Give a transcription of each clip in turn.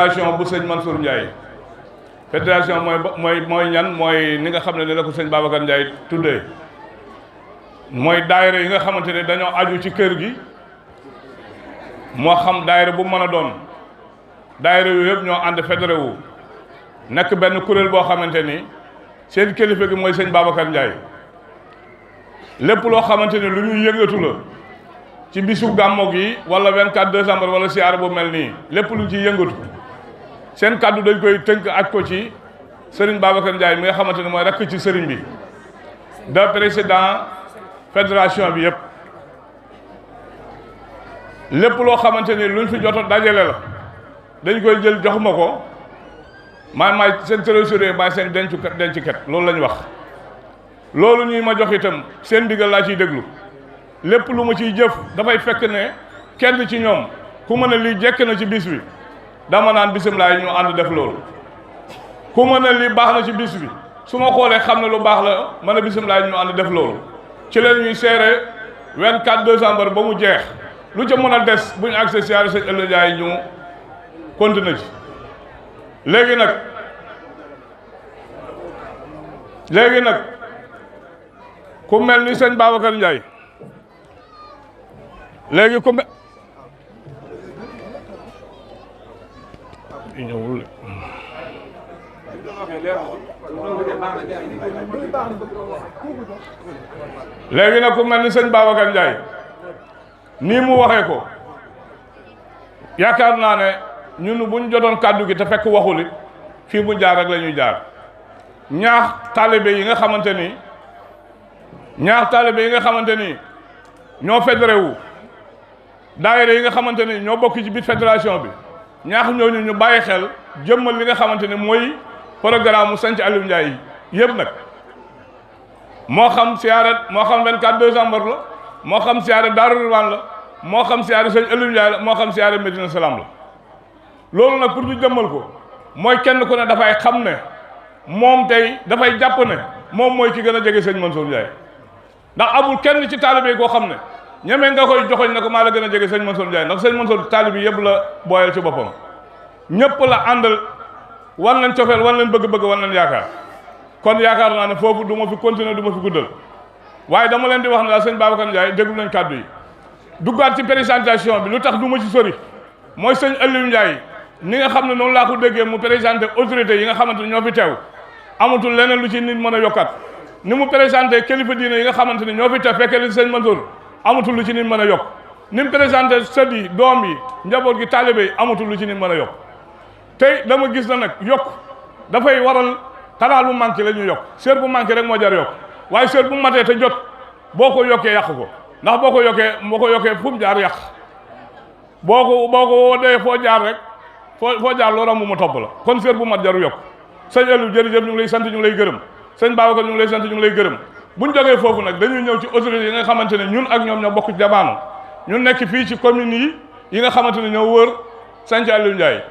fédération bu sëñ Mansour Ndiaye. fédération mooy ñan mooy ni nga xam ne ni la ko sëñ Babacar Ndiaye tuddee mooy daayira yi nga xamante ne dañoo aju ci kër gi moo xam daayira bu mën a doon daayira yooyu yëpp ñoo ànd fédéré wu nekk benn kuréel boo xamante ni seen kilifa gi mooy sëñ Babacar Ndiaye. lépp loo xamante ni lu ñuy yëngatu la ci bisu gàmmo gi wala 24 décembre wala siyaara bu mel nii lépp lu ciy yëngatu seen kàddu dañ koy tënk ak ko ci Serigne Babacar Ndiaye mi nga xamante ni mooy rakk ci Serigne bi da président fédération bi yëpp lépp loo xamante ni luñ fi joto dajale la dañ koy jël jox ma ko maay seen trésorier maay seen dencukat loolu la ñu wax. loolu ñuy ma jox itam seen ndigal laa ciy déglu lépp lu ma ciy jëf dafay fekk ne kenn ci ñoom ku mën a lii jekk na ci bis bi dama naan bisimilah ñu ànd def loolu ku mën a lii baax na ci bis bi su ma xoolee xam ne lu baax la mën a bisimilah ñu ànd def loolu ci leen ñuy seere 24 décembre ba mu jeex lu ca mën a des bu ñu accès siyaare sëñ Ëllëg Njaay ñu continuer ci léegi nag ku mel ni sëñ Babacar Ndiaye léegi ku mel ñëwul léegi nag ku mel ni sëñ Babacar Ndiaye nii mu waxee ko yaakaar naa ne ñun buñ jotoon kàddu gi te fekk waxul it fii mu jaar rek la ñuy jaar ñaax taalibe yi nga xamante ni ñoo fédéré wu daayira yi nga xamante ni ñoo bokk ci biir fédération bi ñaax ñooñu ñu bàyyi xel jëmmal li nga xamante ni mooy programme mu sanc Aliou Ndiaye yëpp nag moo xam siyaare moo xam 24 décembre la moo xam siyaare Daaru Ridwaan la moo xam siyaare sëñ Aliou Ndiaye la moo xam siyaare Medina Salaam la loolu nag pour ñu jëmmal ko mooy kenn ku ne dafay xam ne moom tey dafay jàpp ne moom mooy ki gën a jege sëñ Mansour Ndiaye ndax amul kenn ci taalibe koo xam ne ñeme nga koy joxoñ ne ko maa la gën a jege sëñ Mansour Ndiaye ndax sëñ Mansour taalibe yëpp la booyal ci boppam ñëpp la àndal wan leen cofeel wan leen bëgg-bëgg wan leen yaakaar kon yaakaar naa ne foofu du ma fi continuer du ma fi guddal waaye dama leen di wax ne daal sëñ Babacar Ndiaye déglu nañ kàddu yi duggaat ci présentation bi lu tax du ma ci sori mooy sëñ Aliou Ndiaye ni nga xam ne noonu laa ko déggee mu présenté autorité yi nga xamante ne ñoo fi teew amatul leneen lu ci nit mën a yokkat ni mu présenté kilifa diine yi nga xamante ni ñoo fi teew fekkee li sëñ Mansour amatul lu ci nit mën a yokk ni mu présenté sët yi doom yi njaboot gi taalibe yi amatul lu ci nit mën a yokk tey dama gis na nag yokk dafay waral xanaa lu manqué la ñuy yokk sër bu manqué rek moo jar yokk waaye sër bu matee te jot boo ko yokkee yàq ko ndax boo ko yokkee fu mu jaar yàq boo ko dee foo jaar rek foo jaar loo romb mu topp la kon sër bu mat jaru yokk sëñ Aliou jërëjëf ñu ngi lay sant ñu ngi lay gërëm sëñ Babacar ñu ngi lay sant ñu ngi lay gërëm buñ jógee foofu nag dañuy ñëw ci autorités yi nga xamante ne ñun ak ñoom ñoo bokk jamono ñun nekk fii ci communes yi nga xamante ne ñoo wër sanc Aliou Ndiaye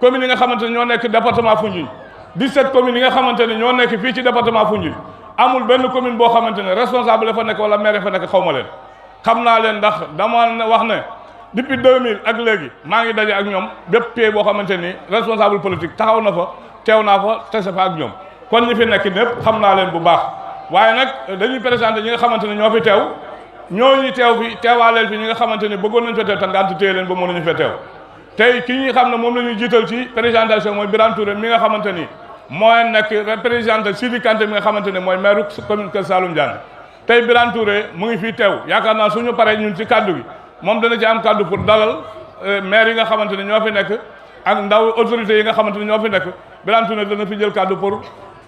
communes yi nga xamante ne ñoo nekk département Foundiougne 17 communes yi nga xamante ne ñoo nekk fii ci département Foundiougne amul benn commune boo xamante ne responsable fa nekk wala maire fa nekk xaw ma leen xam naa leen ndax dama wax ne depuis 2000 ak léegi maa ngi daje ak ñoom bépp pied boo xamante ni responsable politique taxaw na fa teew naa fa tese fa ak ñoom kon ñi fi nekk ñëpp xam naa leen bu baax waaye nag dañuy présenté ñi nga xamante ne ñoo fi teew ñooñu teew fi teewaaleel fi ñi nga xamante ni bëggoon nañu fa teew te ngant téye leen ba mënuñu fa teew tey ki ñuy xam ne moom la ñuy jiital ci présentation mooy Birane Touré mi nga xamante ni mooy nekk représentant Sidi Kanté mi nga xamante ne mooy maire commune Kër Saalum Diané tey Birane Touré mu ngi fii teew yaakaar naa suñu paree ñun ci kaddu gi moom dana ci am kaddu pour dalal maire yi nga xamante ne ñoo fi nekk ak ndaw autorités yi nga xamante ne ñoo fi nekk Birane Touré dana fi jël kaddu pour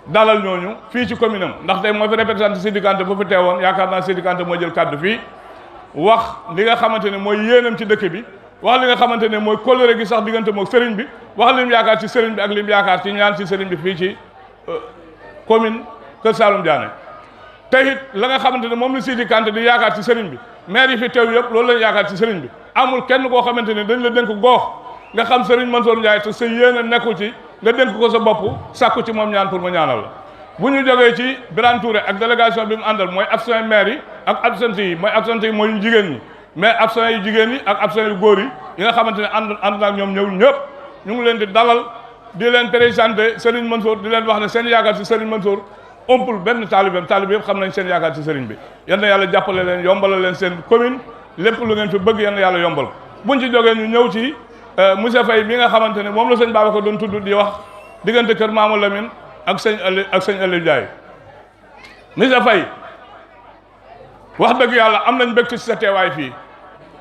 dalal ñooñu fii ci commune am ndax tey moo fi représenté Sidi Kanté bu fi teewoon yaakaar naa Sidi Kanté mooy jël kaddu fii wax li nga xamante ne mooy yéenam ci dëkk bi wax li nga xamante ne mooy kóllëre gi sax diggante moom sëriñ bi wax lim yaakaar ci sëriñ bi ak lim yaakaar ci ñaan ci sëriñ bi fii ci commune Kër Saalum Diané te it la nga xamante ne moom la Sidi Kanté di yaakaar ci sëriñ bi maire yi fi teew yëpp loolu lañ yaakaar ci sëriñ bi amul kenn koo xamante ne dañ la dénk goox nga xam sëriñ Mansour Ndiaye te sa yéene nekku ci nga dénk ko sa bopp sàkku ci moom ñaan pour mu ñaanal la bu ñu jógee ci Birane Touré ak délégation bi mu àndal mooy absent maire yi ak absent yi mooy jigéen ñi mais absent yu jigéen ñi ak absent yu góor yi nga xamante ne ànd ak ñoom ñëw ñëpp ñu ngi leen di dalal di leen présenté Serigne Mansour di leen wax ne seen yaakaar ci Serigne Mansour ompul benn taalibe yëpp xam nañ seen yaakaar ci Serigne bi. yal na yàlla jàppale leen yombalal leen seen commune lépp lu ngeen fi bëgg yal na yàlla yombal buñ ci jógee ñu ñëw ci monsieur Faye mi nga xamante ne moom la sëñ Babacar doon tudd di wax diggante kër Mamadou Lamine ak sëñ Aliou Ndiaye. monsieur Faye wax dëgg yàlla am nañ mbégte ci sa teewaay fii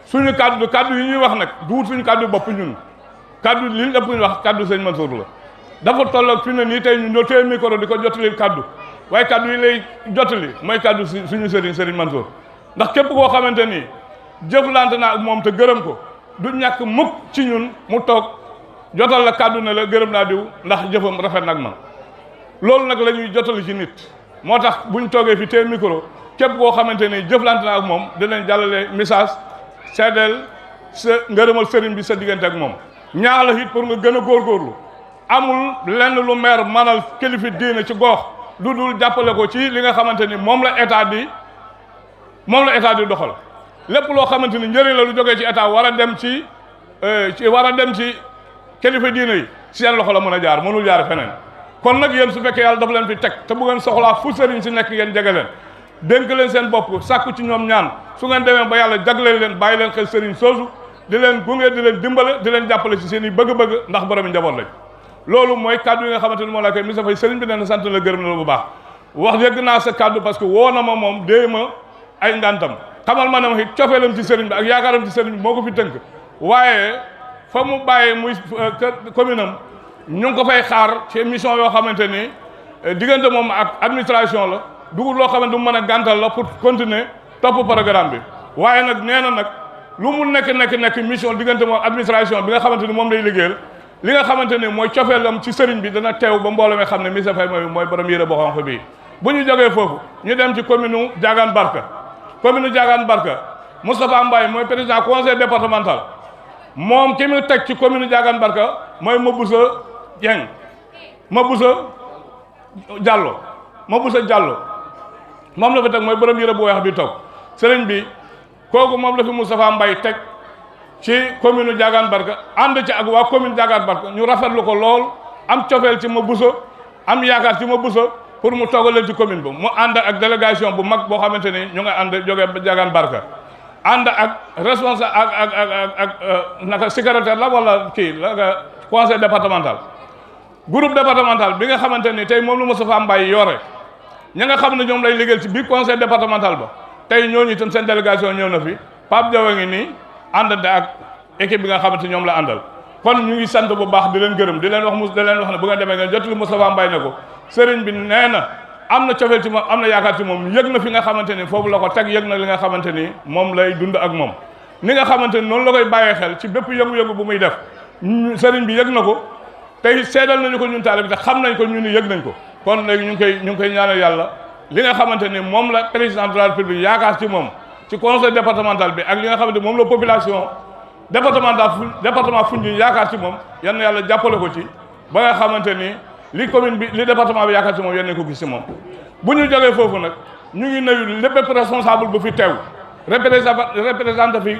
suñu kaddu yi ñuy wax nag duwut suñu kaddu bopp ñun kaddu li ñu ëpp ñu wax kaddu sëñ Mansour la dafa tolloog fi ne nii tey ñu ñoo téye micro di ko jottali kaddu waaye kaddu yi lay jottali mooy kaddu suñu sëriñ Mansour ndax képp koo xamante ni jëflante naa ak moom te gërëm ko du ñàkk mukk ci ñun mu toog jotal la kaddu ne la gërëm naa diw ndax jëfam rafet nag man loolu nag la ñuy jottali ci nit moo tax buñ toogee fi téye micro képp koo xamante ni jëflante naa ak moom dinañ jàllale message seedeel sa ngërëmal sëriñ bi sa diggante ak moom ñaax la it pour nga gën a góorgóorlu amul lenn lu maire manal kilifi diine ci gox lu dul jàppale ko ci li nga xamante ni moom la état di doxal lépp loo xamante ni njëriñ la lu jógee ci état war a dem ci kilifi diine yi seen loxo la mën a jaar mënul jaar feneen kon nag yéen su fekkee yàlla dafa leen fi teg te bu ngeen soxlaa fu sëriñ si nekk ngeen jege leen dénk leen seen bopp sàkku ci ñoom ñaan su ngeen demee ba yàlla jagleel leen bàyyi leen xel sëriñ soosu di leen gunge di leen dimbale di leen jàppale ci seen i bëgg-bëgg ndax borom njaboot lañ loolu mooy kaddu yi nga xamante ni moo la koy Moussa Faye sëriñ bi nee na sant la gërëm na la bu baax wax yëgg naa sa kaddu parce que woo na ma moom dee ma ay ngantam xamal ma ne ma it cofeelam ci sëriñ bi ak yaakaaram ci sëriñ bi moo ko fi tënk waaye fa mu bàyyee muy commune am ñu ngi ko fay xaar ci émission yoo xamante ni diggante moom ak administration la dugul loo xamante du mën a gàntal la pour continuer topp programme bi waaye nag nee na nag lu mu nekk mission diggante moom administration bi nga xamante ni moom lay liggéeyal li nga xamante ni mooy cofeelam ci sëriñ bi dana teew ba mbooloo mi xam ne Moussa Faye mooy borom yére boo xonq bii bu ñu jógee foofu ñu dem ci commune Diagane Barka Moustapha Mbaye mooy président conseil départemental moom ki mu teg ci commune Diagane Barka mooy Maboussa Diallo moom la fi teg mooy borom yére bu weex bi toog sëriñ bi kooku moom la fi Moustapha Mbaye teg ci commune Diagane Barka ànd ci ak waa commune Diagane Barka ñu rafetlu ko lool am cofeel ci Maboussa am yaakaar ci Maboussa pour mu toogal leen ci commune ba mu ànd ak délégation bu mag boo xamante ni ñu nga ànd jógee Diagane Barka ànd ak responsable ak naka secrétaire la wala kii la conseil départemental groupe départemental bi nga xamante ni tey moom lu Moustapha Mbaye yore ña nga xam ne ñoom lay liggéeyal ci biir conseil départemental ba tey ñooñu itam seen délégation ñëw na fi Pape Diaw a ngi nii àndante ak équipe bi nga xamante ñoom la àndal kon ñu ngi sant bu baax di leen gërëm di leen wax ne bu nga demee nga jotali Moustapha Mbaye ne ko sëriñ bi nee na am na cofeel ci moom am na yaakaar ci moom yëg na fi nga xamante ni foofu la ko teg yëg na li nga xamante ni moom lay dund ak moom ni nga xamante ni noonu la koy bàyyee xel ci bépp yëngu-yëngu bu muy def sëriñ bi yëg na ko tey seedal nañu ko ñun taalibe bi te xam nañ ko ñu ni yëg nañ ko kon léegi ñu ngi koy ñaanal yàlla li nga xamante ni moom la président de la République yaakaar ci moom ci conseil départemental bi ak li nga xamante moom la population département Foundiougne yaakaar ci moom yal na yàlla jàppale ko ci ba nga xamante ni li commune bi li département bi yaakaar ci moom yal nañ ko gis ci moom bu ñu jógee foofu nag ñu ngi nuyu lépp responsable bu fi teew représenté fi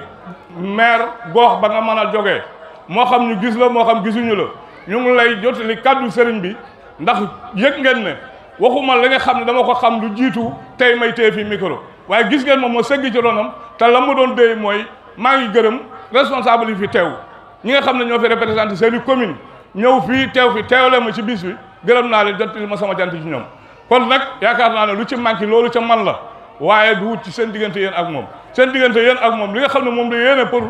maire gox ba nga mën a jógee moo xam ñu gis la moo xam gisuñu la ñu ngi lay jotali kàddu sëriñ bi ndax yëg ngeen ne waxuma li nga xam ne dama ko xam lu jiitu tey may téye fi micro waaye gis ngeen moom moo sëgg ci ronam te la ma doon déy mooy maa ngi gërëm responsable yi fi teew ñi nga xam ne ñoo fi représenté seeni commune ñëw fii teewle ma ci bis bi gërëm naa leen jotali ma sama jant ci ñoom kon nag yaakaar naa ne lu ci manqué loolu ca man la waaye du wut ci seen diggante yéen ak moom seen diggante yéen ak moom li nga xam ne moom la yéene pour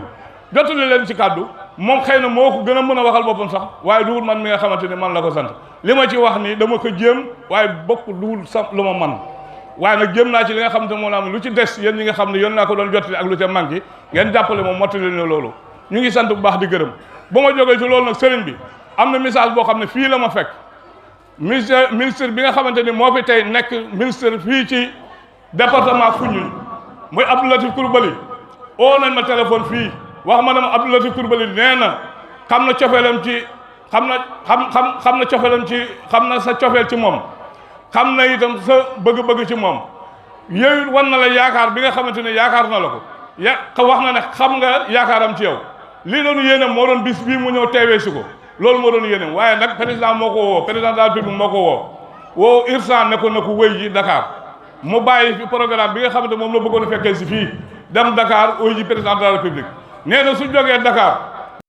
jotali leen ci kàddu moom xëy na moo ko gën a mën a waxal boppam sax waaye duwul man mi nga xamante ni man la ko sant li ma ci wax nii dama ko jéem waaye bokk duwul sax lu ma man waaye nag jéem naa ci li nga xamante moom la am lu ci des yéen ñi nga xam ne yéen naa ko doon jottali ak lu ca manqué ngeen jàppale moom mottali ne loolu ñu ngi sant bu baax di gërëm ba ma jógee ci loolu nag sëriñ bi am na message boo xam ne fii la ma fekk ministre bi nga xamante ni moo fi tey nekk ministre fii ci département Foundiougne muy Abdou Latif Coulibaly oo nañ ma téléphone fii wax ma ne ma Abdou Latif Coulibaly nee na xam na cofeelam ci xam na cofeelam ci xam na sa cofeel ci moom xam na itam sa bëgg-bëgg ci moom yooyu wan na la yaakaar bi nga xamante ne yaakaar na la ko wax na ne xam nga yaakaaram ci yow lii doon yéene moo doon bis bii mu ñëw teewee si ko loolu moo doon yéeneem waaye nag président moo ko woo président de la République moo ko woo Irsan ne ko na ko wéy ji Dakar mu bàyyi fi programme bi nga xamante moom la bëggoon a fekkee si fii dem Dakar wéy ji président de la République nee na su jógee Dakar